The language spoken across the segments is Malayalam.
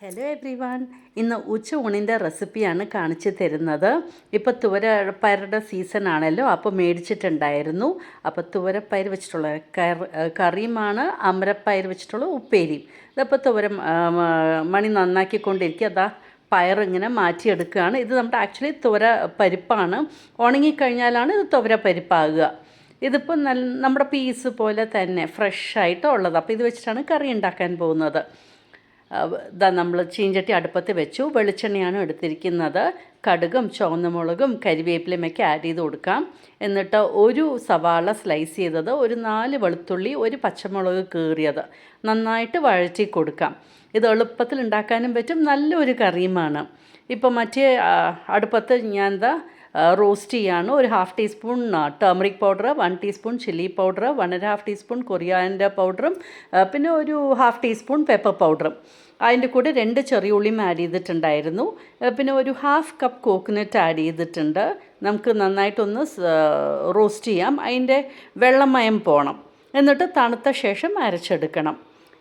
ഹലോ എവ്രി വൺ, ഇന്ന് ഉച്ചയൂണിൻ്റെ റെസിപ്പിയാണ് കാണിച്ചു തരുന്നത്. ഇപ്പോൾ തുവരപ്പയറുടെ സീസൺ ആണല്ലോ, അപ്പോൾ മേടിച്ചിട്ടുണ്ടായിരുന്നു. അപ്പോൾ തുവരപ്പയർ വെച്ചിട്ടുള്ള കറിയുമാണ്, അമരപ്പയർ വെച്ചിട്ടുള്ള ഉപ്പേരിയും. ഇതപ്പോൾ മണി നന്നാക്കിക്കൊണ്ടിരിക്കുക. അതാ പയറിങ്ങനെ മാറ്റിയെടുക്കുകയാണ്. ഇത് നമ്മുടെ ആക്ച്വലി തുവര പരിപ്പാണ്. ഉണങ്ങിക്കഴിഞ്ഞാലാണ് ഇത് തുവര പരിപ്പാകുക. ഇതിപ്പോൾ നമ്മുടെ പീസ് പോലെ തന്നെ ഫ്രഷായിട്ട് ഉള്ളത്. അപ്പോൾ ഇത് വെച്ചിട്ടാണ് കറി ഉണ്ടാക്കാൻ പോകുന്നത്. നമ്മൾ ചീഞ്ചട്ടി അടുപ്പത്ത് വെച്ചു. വെളിച്ചെണ്ണയാണ് എടുത്തിരിക്കുന്നത്. കടുകും ചുവന്ന മുളകും കരിവേപ്പിലയുമൊക്കെ ആഡ് ചെയ്ത് കൊടുക്കാം. എന്നിട്ട് ഒരു സവാള സ്ലൈസ് ചെയ്തത്, ഒരു 4 വെളുത്തുള്ളി, ഒരു പച്ചമുളക് കീറിയത് നന്നായിട്ട് വഴറ്റി കൊടുക്കാം. ഇത് എളുപ്പത്തിൽ ഉണ്ടാക്കാനും പറ്റും, നല്ലൊരു കറിയുമാണ്. ഇപ്പോൾ മറ്റേ അടുപ്പത്ത് ഞാൻ റോസ്റ്റ് ചെയ്യാണ്. ഒരു 1/2 teaspoon turmeric powder, 1 teaspoon chilli powder, 1.5 teaspoon coriander പൗഡറും പിന്നെ ഒരു 1/2 ടീസ്പൂൺ പെപ്പർ പൗഡറും. അതിൻ്റെ കൂടെ 2 ചെറിയ ഉള്ളിയും ആഡ് ചെയ്തിട്ടുണ്ടായിരുന്നു. പിന്നെ ഒരു 1/2 കപ്പ് കോക്കനട്ട് ആഡ് ചെയ്തിട്ടുണ്ട്. നമുക്ക് നന്നായിട്ടൊന്ന് റോസ്റ്റ് ചെയ്യാം. അതിൻ്റെ വെള്ളമയം പോകണം. എന്നിട്ട് തണുത്ത ശേഷം അരച്ചെടുക്കണം.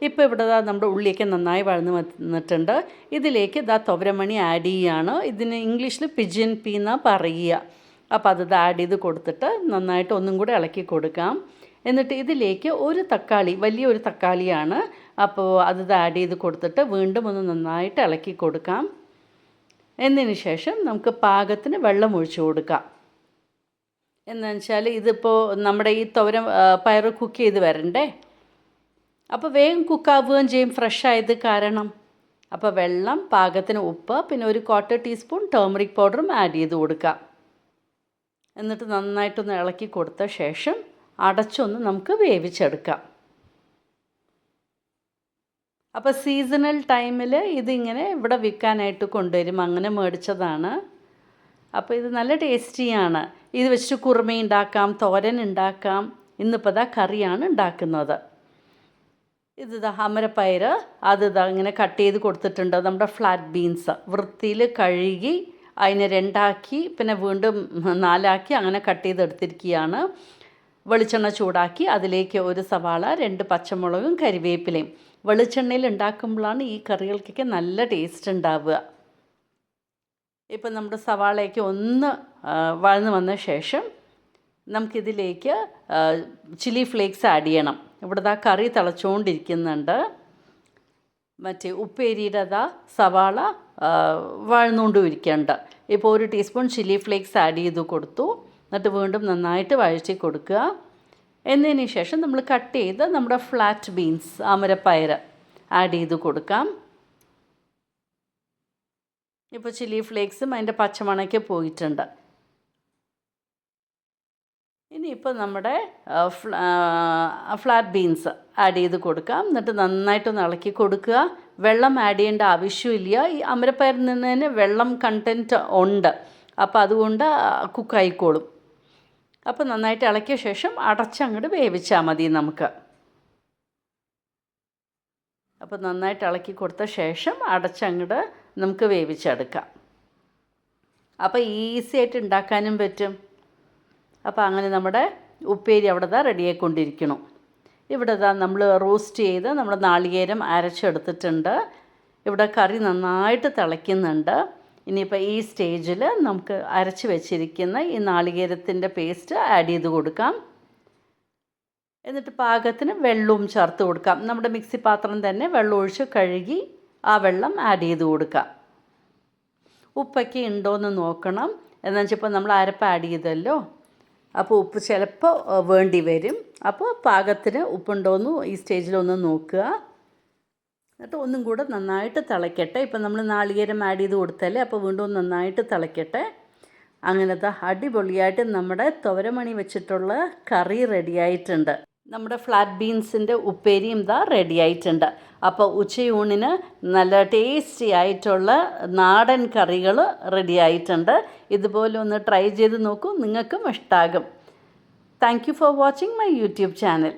ഇപ്പോൾ ഇവിടെ നമ്മുടെ ഉള്ളിയൊക്കെ നന്നായി വഴന്ന് വന്നിട്ടുണ്ട്. ഇതിലേക്ക് തുവരമണി ആഡ് ചെയ്യുകയാണ്. ഇതിന് ഇംഗ്ലീഷിൽ പിജിൻ പീ എന്നാണ് പറയുക. അപ്പോൾ അത് ആഡ് ചെയ്ത് കൊടുത്തിട്ട് നന്നായിട്ട് ഒന്നും കൂടെ ഇളക്കി കൊടുക്കാം. എന്നിട്ട് ഇതിലേക്ക് ഒരു തക്കാളി, വലിയൊരു തക്കാളിയാണ്, അപ്പോൾ അത് ആഡ് ചെയ്ത് കൊടുത്തിട്ട് വീണ്ടും ഒന്ന് നന്നായിട്ട് ഇളക്കി കൊടുക്കാം. എന്നതിന് ശേഷം നമുക്ക് പാകത്തിന് വെള്ളം ഒഴിച്ചു കൊടുക്കാം. എന്താണെന്ന് വെച്ചാൽ ഇതിപ്പോൾ നമ്മുടെ ഈ പയർ കുക്ക് ചെയ്ത് വരണ്ടേ, അപ്പോൾ വേഗം കുക്കാവുകയും ചെയ്യും, ഫ്രഷ് ആയത് കാരണം. അപ്പോൾ വെള്ളം, പാകത്തിന് ഉപ്പ്, പിന്നെ ഒരു 1/4 ടീസ്പൂൺ ടേമറിക് പൗഡറും ആഡ് ചെയ്ത് കൊടുക്കാം. എന്നിട്ട് നന്നായിട്ടൊന്ന് ഇളക്കി കൊടുത്ത ശേഷം അടച്ചൊന്ന് നമുക്ക് വേവിച്ചെടുക്കാം. അപ്പോൾ സീസണൽ ടൈമിൽ ഇതിങ്ങനെ ഇവിടെ വിൽക്കാനായിട്ട് കൊണ്ടുവരും, അങ്ങനെ മേടിച്ചതാണ്. അപ്പോൾ ഇത് നല്ല ടേസ്റ്റിയാണ്. ഇത് വെച്ചിട്ട് കുറുമ ഉണ്ടാക്കാം, തോരൻ ഉണ്ടാക്കാം. ഇന്നിപ്പോൾ കറിയാണ് ഉണ്ടാക്കുന്നത്. ഇത് അമരപ്പയർ, അത് ഇങ്ങനെ കട്ട് ചെയ്ത് കൊടുത്തിട്ടുണ്ട്. നമ്മുടെ ഫ്ലാറ്റ് ബീൻസ് വൃത്തിയിൽ കഴുകി അതിനെ 2ആക്കി പിന്നെ വീണ്ടും 4ആക്കി അങ്ങനെ കട്ട് ചെയ്തെടുത്തിരിക്കുകയാണ്. വെളിച്ചെണ്ണ ചൂടാക്കി അതിലേക്ക് ഒരു സവാള, 2 പച്ചമുളകും കരിവേപ്പിലയും. വെളിച്ചെണ്ണയിൽ ഉണ്ടാക്കുമ്പോഴാണ് ഈ കറികൾക്കൊക്കെ നല്ല ടേസ്റ്റ് ഉണ്ടാവുക. ഇപ്പം നമ്മുടെ സവാളയ്ക്ക് ഒന്ന് വഴന്ന് വന്ന ശേഷം നമുക്കിതിലേക്ക് ചില്ലി ഫ്ലേക്സ് ആഡ് ചെയ്യണം. ഇവിടെ കറി തിളച്ചുകൊണ്ടിരിക്കുന്നുണ്ട്. മറ്റേ ഉപ്പേരിയുടെ സവാള വഴന്നുകൊണ്ടും ഇരിക്കുന്നുണ്ട്. ഇപ്പോൾ 1 ടീസ്പൂൺ ചില്ലി ഫ്ലേക്സ് ആഡ് ചെയ്ത് കൊടുത്തു. എന്നിട്ട് വീണ്ടും നന്നായിട്ട് വഴറ്റി കൊടുക്കുക. എന്നതിന് ശേഷം നമ്മൾ കട്ട് ചെയ്ത് നമ്മുടെ ഫ്ലാറ്റ് ബീൻസ്, അമരപ്പയർ ആഡ് ചെയ്ത് കൊടുക്കാം. ഇപ്പോൾ ചില്ലി ഫ്ലേക്സും അതിൻ്റെ പച്ചമണയ്ക്ക് പോയിട്ടുണ്ട്. ഇനിയിപ്പോൾ നമ്മുടെ ഫ്ലാറ്റ് ബീൻസ് ആഡ് ചെയ്ത് കൊടുക്കാം. എന്നിട്ട് നന്നായിട്ടൊന്ന് ഇളക്കി കൊടുക്കുക. വെള്ളം ആഡ് ചെയ്യേണ്ട ആവശ്യമില്ല. ഈ അമരപ്പയറിൽ നിന്ന് തന്നെ വെള്ളം കണ്ടൻറ്റ് ഉണ്ട്, അപ്പോൾ അതുകൊണ്ട് കുക്കായിക്കോളും. അപ്പോൾ നന്നായിട്ട് ഇളക്കിയ ശേഷം അടച്ചങ്ങോട്ട് വേവിച്ചാൽ മതി നമുക്ക്. അപ്പോൾ നന്നായിട്ട് ഇളക്കി കൊടുത്ത ശേഷം അടച്ചങ്ങോട്ട് നമുക്ക് വേവിച്ചെടുക്കാം. അപ്പോൾ ഈസി ആയിട്ട് ഉണ്ടാക്കാനും പറ്റും. അപ്പോൾ അങ്ങനെ നമ്മുടെ ഉപ്പേരി അവിടെ റെഡിയായിക്കൊണ്ടിരിക്കണം. ഇവിടെ നമ്മൾ റോസ്റ്റ് ചെയ്ത് നമ്മൾ നാളികേരം അരച്ചെടുത്തിട്ടുണ്ട്. ഇവിടെ കറി നന്നായിട്ട് തിളയ്ക്കുന്നുണ്ട്. ഇനിയിപ്പോൾ ഈ സ്റ്റേജിൽ നമുക്ക് അരച്ച് വെച്ചിരിക്കുന്ന ഈ നാളികേരത്തിൻ്റെ പേസ്റ്റ് ആഡ് ചെയ്ത് കൊടുക്കാം. എന്നിട്ട് പാകത്തിന് വെള്ളവും ചേർത്ത് കൊടുക്കാം. നമ്മുടെ മിക്സി പാത്രം തന്നെ വെള്ളം ഒഴിച്ച് കഴുകി ആ വെള്ളം ആഡ് ചെയ്ത് കൊടുക്കാം. ഉപ്പൊക്കെ ഉണ്ടോയെന്ന് നോക്കണം. എന്താണെന്ന് വെച്ചാൽ ഇപ്പോൾ നമ്മൾ അരപ്പ് ആഡ് ചെയ്തല്ലോ, അപ്പോൾ ഉപ്പ് ചിലപ്പോൾ വേണ്ടി വരും. അപ്പോൾ പാകത്തിന് ഉപ്പുണ്ടോയെന്ന് ഈ സ്റ്റേജിലൊന്ന് നോക്കുക. എന്നിട്ട് ഒന്നും കൂടെ നന്നായിട്ട് തിളയ്ക്കട്ടെ. ഇപ്പം നമ്മൾ നാളികേരം ആഡ് ചെയ്ത് കൊടുത്തല്ലേ, അപ്പോൾ വീണ്ടും നന്നായിട്ട് തിളയ്ക്കട്ടെ. അങ്ങനത്തെ അടിപൊളിയായിട്ട് നമ്മുടെ തുവരമണി വെച്ചിട്ടുള്ള കറി റെഡിയായിട്ടുണ്ട്. നമ്മുടെ ഫ്ലാറ്റ് ബീൻസിൻ്റെ ഉപ്പേരിയും റെഡി ആയിട്ടുണ്ട്. അപ്പോൾ ഉച്ചയൂണിന് നല്ല ടേസ്റ്റി ആയിട്ടുള്ള നാടൻ കറികൾ റെഡി ആയിട്ടുണ്ട്. ഇതുപോലെ ഒന്ന് ട്രൈ ചെയ്ത് നോക്കൂ, നിങ്ങൾക്കും ഇഷ്ടമാകും. Thank you for watching my YouTube channel.